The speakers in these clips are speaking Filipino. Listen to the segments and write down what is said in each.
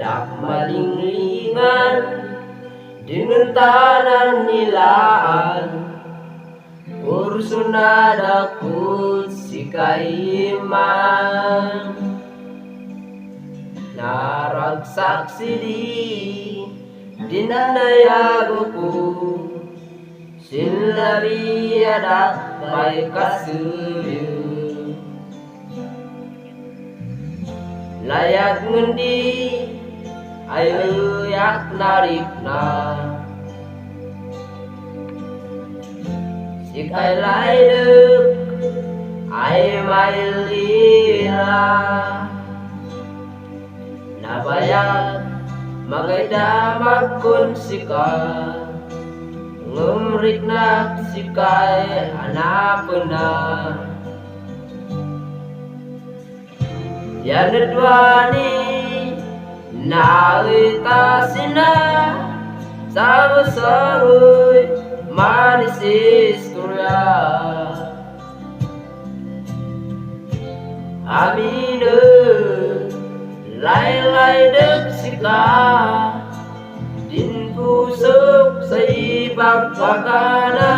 dak malinglingan dinuntanan nilaan ursuna dakut si kaiman naragsaksi dinayaguku silari adak bay kasuyu layak ngundi ayo yak narikna sikai laiduk ay mailila nabayag magayda magkun sika ngumrik na sikay hanapon na yanadwani nawitasina sarusaruy manis istorya aminu laylay dek sika din pusok sa ibang pagana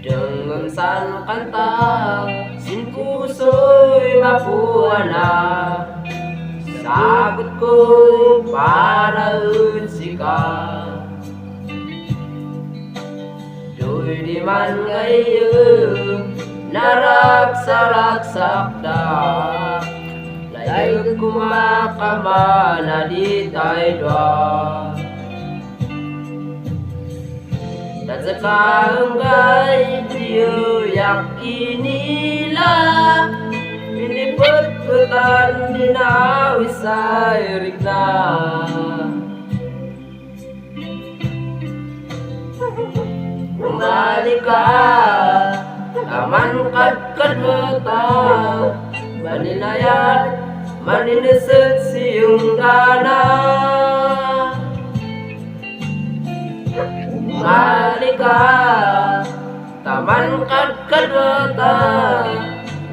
dengan san kanta sin puso'y mapuana sagot ko paraun sika do'y di man ngayon naraksa-raksak da layag kumakama na di tayo dwa Tazakangay diyo yakinila piniput-putan dinawis sa irigna Umali ka Taman kad mata Maninayan Maninisip siyong dana Malika taman kad mata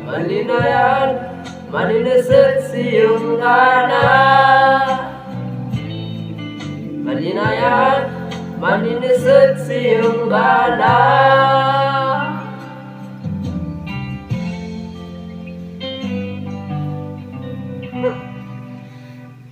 malinayan maninisip siyong dana malinayan maninisip siyong dana